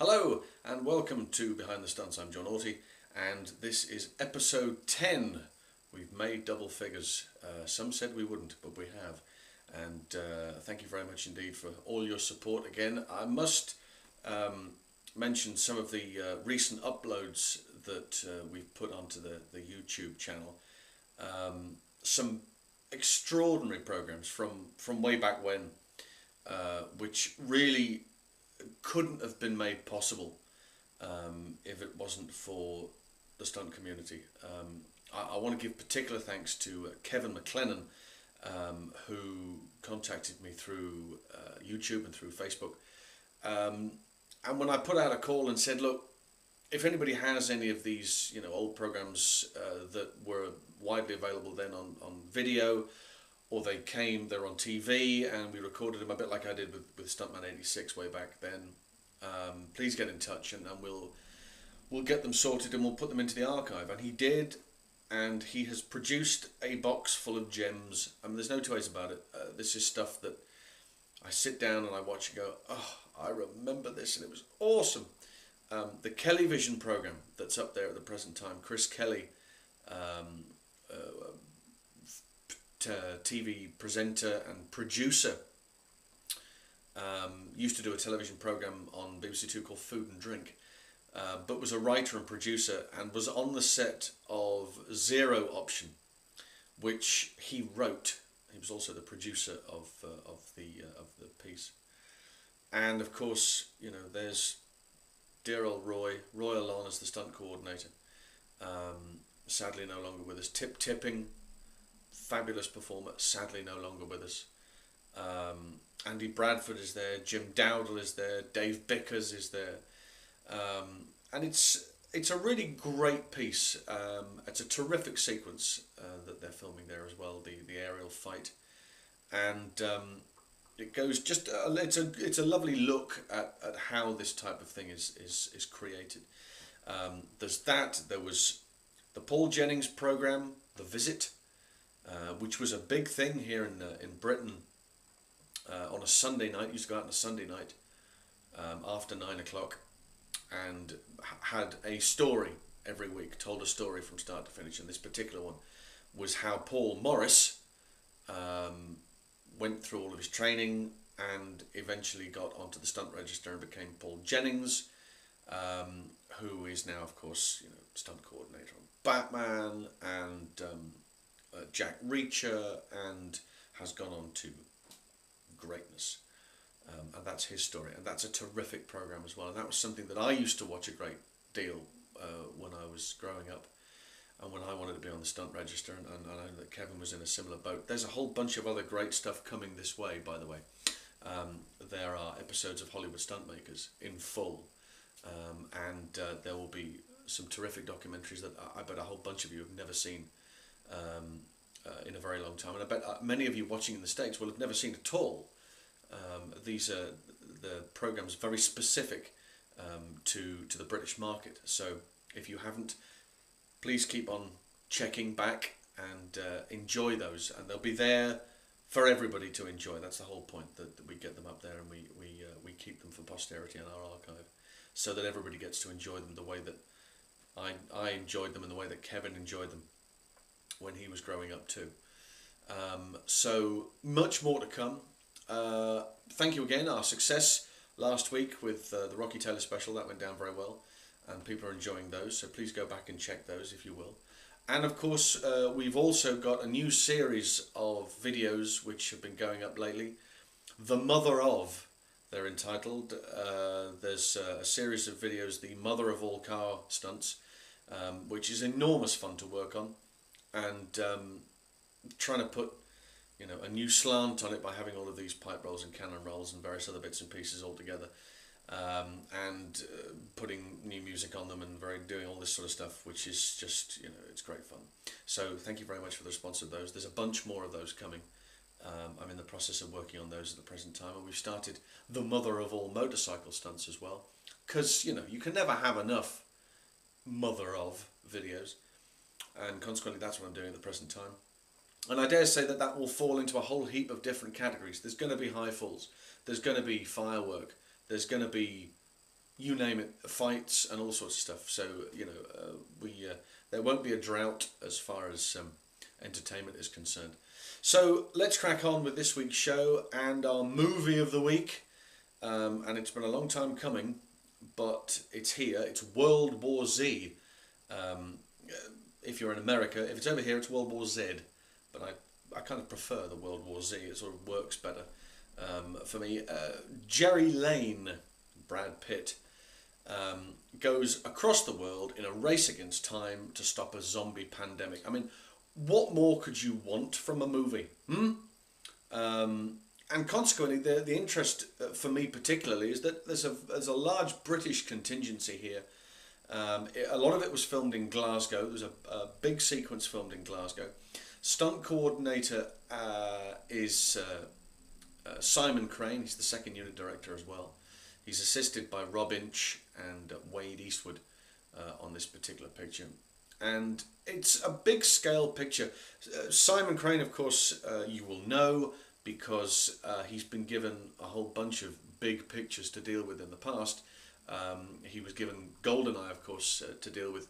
Hello and welcome to Behind the Stunts. I'm John Orty and this is episode 10. We've made double figures. Some said we wouldn't, but we have. And thank you very much indeed for all your support again. I must mention some of the recent uploads that we've put onto the YouTube channel. Some extraordinary programs from way back when, which really couldn't have been made possible if it wasn't for the stunt community. I want to give particular thanks to Kevin McLennan, who contacted me through YouTube and through Facebook. And when I put out a call and said, look, if anybody has any of these, old programs that were widely available then on video, or they're on TV and we recorded them a bit like I did with Stuntman 86 way back then, please get in touch and we'll get them sorted and we'll put them into the archive. And he did, and he has produced a box full of gems. I mean, there's no two ways about it. This is stuff that I sit down and I watch and go, oh, I remember this and it was awesome. The Kelly Vision program that's up there at the present time, Chris Kelly, TV presenter and producer, used to do a television program on BBC Two called Food and Drink, but was a writer and producer and was on the set of Zero Option, which he wrote. He was also the producer of the piece. And of course, there's dear old Roy Alon as the stunt coordinator, sadly no longer with us. Tipping, fabulous performer, sadly no longer with us. Andy Bradford is there, Jim Dowdle is there, Dave Bickers is there, and it's a really great piece. It's a terrific sequence that they're filming there as well, the aerial fight, and it goes just it's a lovely look at how this type of thing is created. There's that. There was the Paul Jennings program, The Visit, which was a big thing here in Britain on a Sunday night. Used to go out on a Sunday night after 9 o'clock and had a story every week, told a story from start to finish. And this particular one was how Paul Morris went through all of his training and eventually got onto the stunt register and became Paul Jennings, who is now, of course, stunt coordinator on Batman and Jack Reacher, and has gone on to greatness. And that's his story, and that's a terrific program as well. And that was something that I used to watch a great deal when I was growing up and when I wanted to be on the stunt register, and I know that Kevin was in a similar boat. There's a whole bunch of other great stuff coming this way, by the way. There are episodes of Hollywood Stuntmakers in full, and there will be some terrific documentaries that I bet a whole bunch of you have never seen in a very long time, and I bet many of you watching in the States will have never seen at all. These are the programs very specific to the British market, so if you haven't, please keep on checking back and enjoy those, and they'll be there for everybody to enjoy. That's the whole point, that we get them up there and we keep them for posterity in our archive, so that everybody gets to enjoy them the way that I enjoyed them and the way that Kevin enjoyed them when he was growing up too. So much more to come. Thank you again. Our success last week with the Rocky Taylor special, that went down very well, and people are enjoying those, so please go back and check those if you will. And of course we've also got a new series of videos which have been going up lately. The Mother Of, they're entitled. There's a series of videos, The Mother of All Car Stunts, which is enormous fun to work on, and trying to put a new slant on it by having all of these pipe rolls and cannon rolls and various other bits and pieces all together, and putting new music on them and doing all this sort of stuff, which is just, it's great fun. So thank you very much for the response of those. There's a bunch more of those coming. I'm in the process of working on those at the present time, and we've started The Mother of All Motorcycle Stunts as well, because you can never have enough mother of videos, and consequently that's what I'm doing at the present time. And I dare say that that will fall into a whole heap of different categories. There's going to be high falls, there's going to be firework, there's going to be you name it, fights and all sorts of stuff. So there won't be a drought as far as entertainment is concerned. So let's crack on with this week's show and our movie of the week. And it's been a long time coming, but it's here. It's World War Z. If you're in America, if it's over here, it's World War Z. But I kind of prefer the World War Z. It sort of works better for me. Jerry Lane, Brad Pitt, goes across the world in a race against time to stop a zombie pandemic. I mean, what more could you want from a movie? And consequently, the interest for me particularly is that there's a large British contingency here. A lot of it was filmed in Glasgow. There's a big sequence filmed in Glasgow. Stunt coordinator is Simon Crane. He's the second unit director as well. He's assisted by Rob Inch and Wade Eastwood on this particular picture. And it's a big scale picture. Simon Crane, of course, you will know because he's been given a whole bunch of big pictures to deal with in the past. He was given GoldenEye, of course, to deal with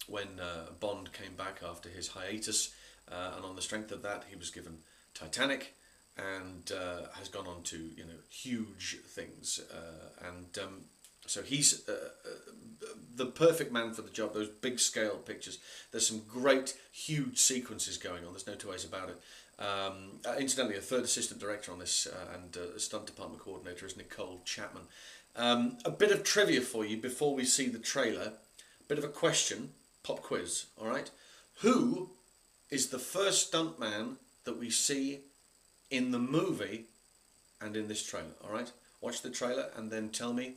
when Bond came back after his hiatus. And on the strength of that, he was given Titanic and has gone on to huge things. So he's the perfect man for the job. Those big scale pictures. There's some great huge sequences going on. There's no two ways about it. Incidentally, a third assistant director on this and stunt department coordinator is Nicole Chapman. A bit of trivia for you before we see the trailer. Bit of a question, pop quiz. All right, who is the first stuntman that we see in the movie and in this trailer? All right, watch the trailer and then tell me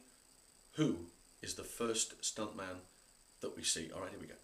who is the first stuntman that we see. All right, here we go.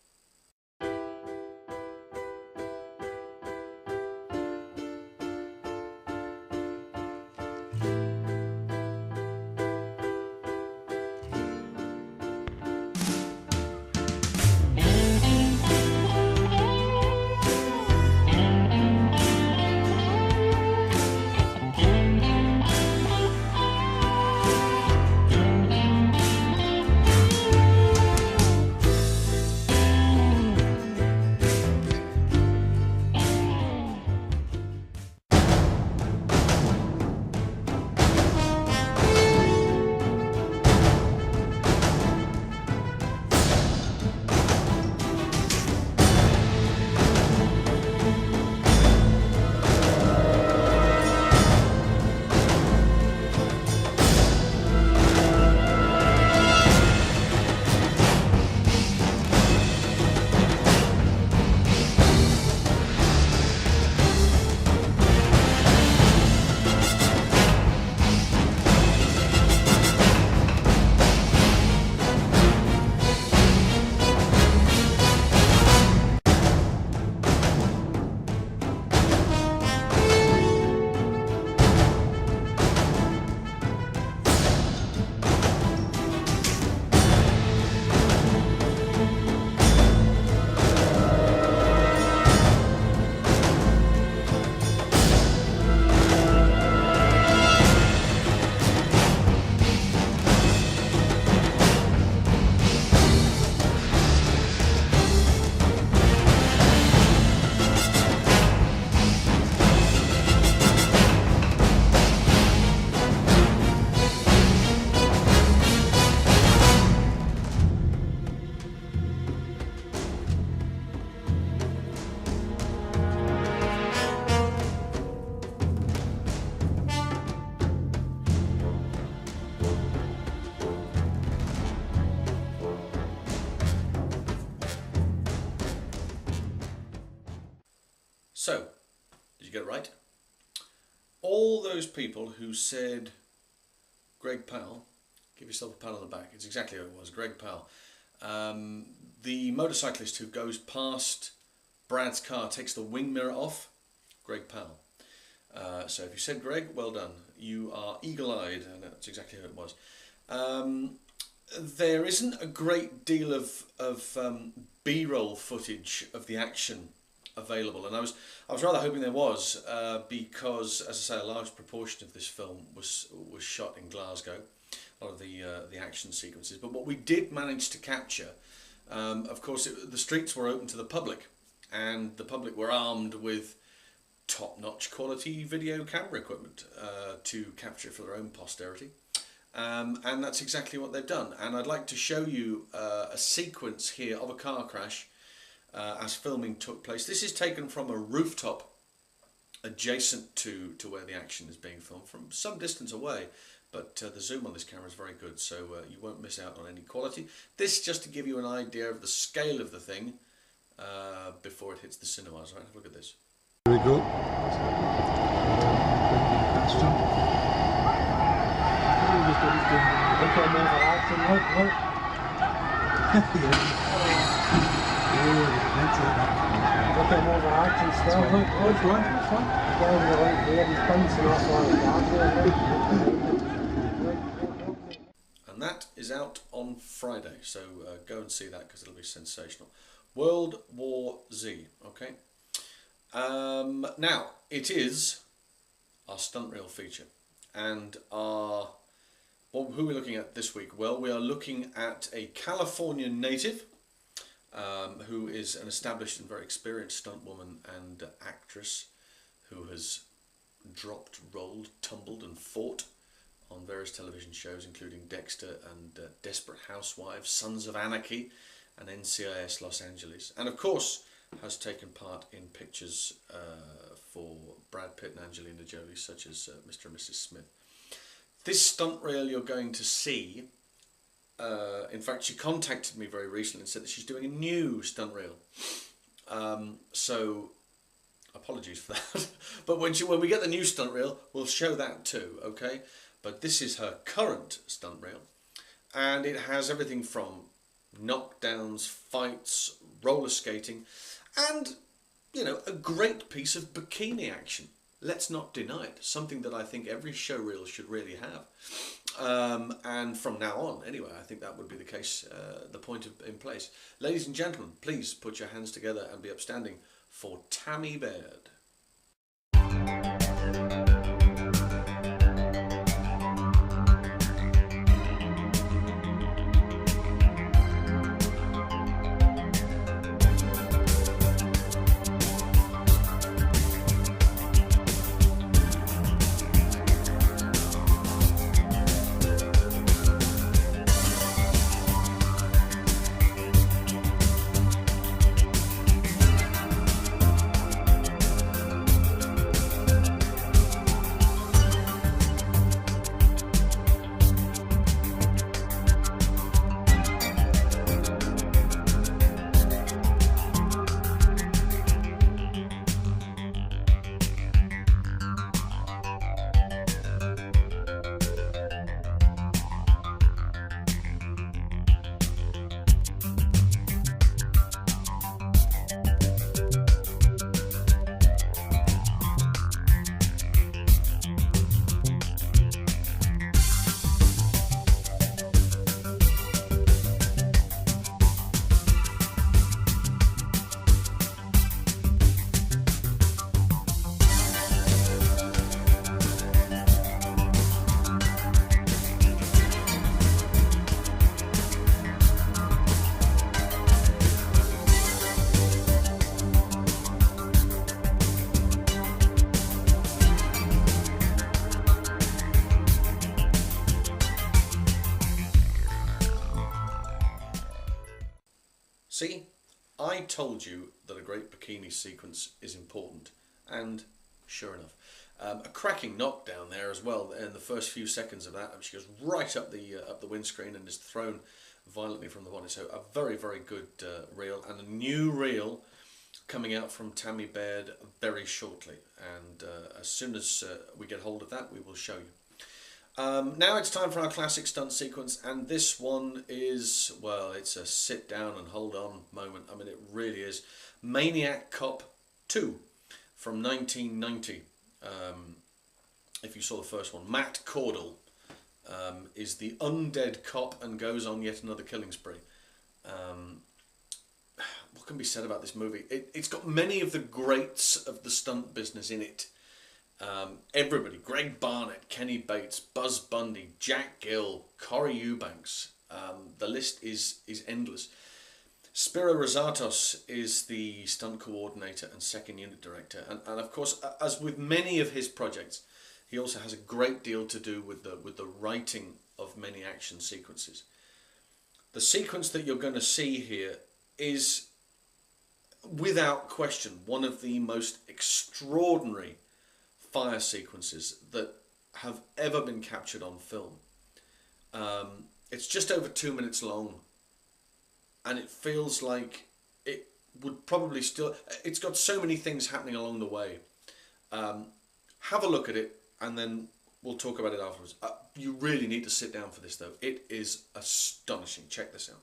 So, did you get it right? All those people who said Greg Powell, give yourself a pat on the back. It's exactly who it was, Greg Powell. The motorcyclist who goes past Brad's car, takes the wing mirror off, Greg Powell. So if you said Greg, well done. You are eagle-eyed, and that's exactly who it was. There isn't a great deal of B-roll footage of the action available, and I was rather hoping there was, because, as I say, a large proportion of this film was shot in Glasgow, a lot of the action sequences. But what we did manage to capture, of course, the streets were open to the public, and the public were armed with top-notch quality video camera equipment to capture it for their own posterity. And that's exactly what they've done. And I'd like to show you a sequence here of a car crash as filming took place. This is taken from a rooftop adjacent to where the action is being filmed, from some distance away, but the zoom on this camera is very good, so you won't miss out on any quality. This just to give you an idea of the scale of the thing before it hits the cinemas. Right, have a look at this. Very good. And that is out on Friday, so go and see that because it'll be sensational. World War Z, okay? Now, it is our stunt reel feature, and who are we looking at this week? Well, we are looking at a Californian native who is an established and very experienced stunt woman and actress who has dropped, rolled, tumbled and fought on various television shows, including Dexter and Desperate Housewives, Sons of Anarchy and NCIS Los Angeles, and of course has taken part in pictures for Brad Pitt and Angelina Jolie, such as Mr. and Mrs. Smith. This stunt reel you're going to see, in fact, she contacted me very recently and said that she's doing a new stunt reel. So, apologies for that. But when we get the new stunt reel, we'll show that too, okay? But this is her current stunt reel, and it has everything from knockdowns, fights, roller skating, and, you know, a great piece of bikini action. Let's not deny it. Something that I think every show reel should really have. And from now on, anyway, I think that would be the case, the point in place. Ladies and gentlemen, please put your hands together and be upstanding for Tammie Baird. See, I told you that a great bikini sequence is important, and sure enough, a cracking knockdown there as well. In the first few seconds of that, she goes right up the windscreen and is thrown violently from the bonnet. So a very, very good reel, and a new reel coming out from Tammie Baird very shortly. And as soon as we get hold of that, we will show you. Now it's time for our classic stunt sequence, and this one is, well, it's a sit down and hold on moment. I mean, it really is. Maniac Cop 2 from 1990. If you saw the first one, Matt Cordell is the undead cop and goes on yet another killing spree. What what can be said about this movie? It's got many of the greats of the stunt business in it. Everybody, Greg Barnett, Kenny Bates, Buzz Bundy, Jack Gill, Corey Eubanks. The list is endless. Spiro Rosatos is the stunt coordinator and second unit director. And of course, as with many of his projects, he also has a great deal to do with the writing of many action sequences. The sequence that you're going to see here is, without question, one of the most extraordinary fire sequences that have ever been captured on film. It's just over 2 minutes long, and it feels like it would probably still... It's got so many things happening along the way. Have a look at it, and then we'll talk about it afterwards. You really need to sit down for this, though. It is astonishing. Check this out.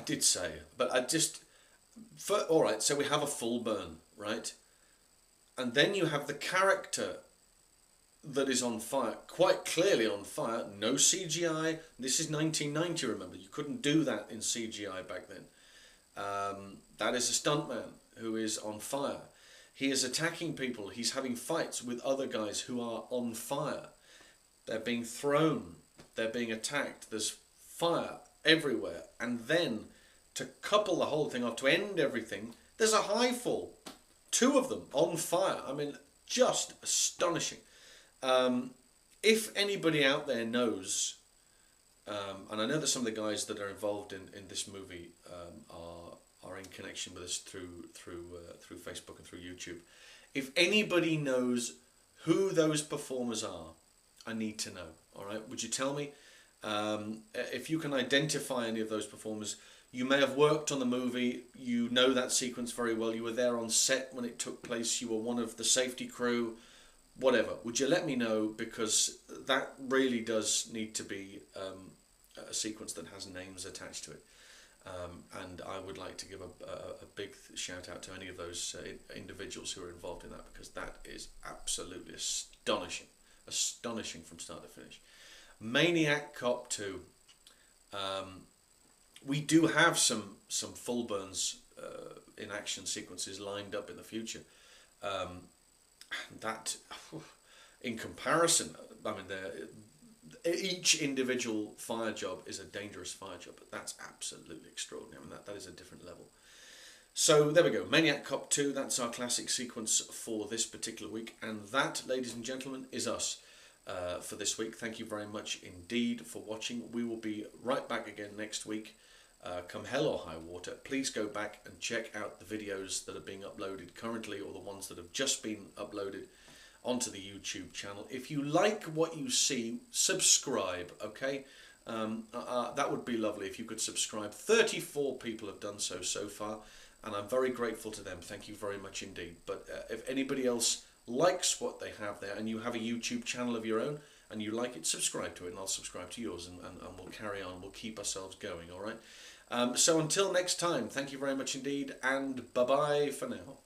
Did say, but all right, so we have a full burn, right? And then you have the character that is on fire, quite clearly on fire, no CGI. This is 1990, remember, you couldn't do that in CGI back then. That is a stuntman who is on fire. He is attacking people, he's having fights with other guys who are on fire. They're being thrown, they're being attacked, there's fire everywhere, and then to couple the whole thing off, to end everything, there's a high fall. 2 of them on fire. I mean, just astonishing. If anybody out there knows, and I know that some of the guys that are involved in this movie are in connection with us through Facebook and through YouTube. If anybody knows who those performers are, I need to know. All right, would you tell me? If you can identify any of those performers, you may have worked on the movie, you know that sequence very well, you were there on set when it took place, you were one of the safety crew, whatever. Would you let me know, because that really does need to be a sequence that has names attached to it. And I would like to give a big shout out to any of those individuals who are involved in that, because that is absolutely astonishing from start to finish. Maniac Cop 2. We do have some full burns in action sequences lined up in the future. That, in comparison, I mean, each individual fire job is a dangerous fire job, but that's absolutely extraordinary. I mean, that is a different level. So there we go, Maniac Cop 2, that's our classic sequence for this particular week. And that, ladies and gentlemen, is us for this week. Thank you very much indeed for watching. We will be right back again next week, come hell or high water. Please go back and check out the videos that are being uploaded currently, or the ones that have just been uploaded onto the YouTube channel. If you like what you see, subscribe, okay? That would be lovely if you could subscribe. 34 people have done so far, and I'm very grateful to them. Thank you very much indeed. But if anybody else likes what they have there, and you have a YouTube channel of your own and you like it, subscribe to it, and I'll subscribe to yours, and we'll carry on. We'll keep ourselves going, all right? So until next time, thank you very much indeed, and bye-bye for now.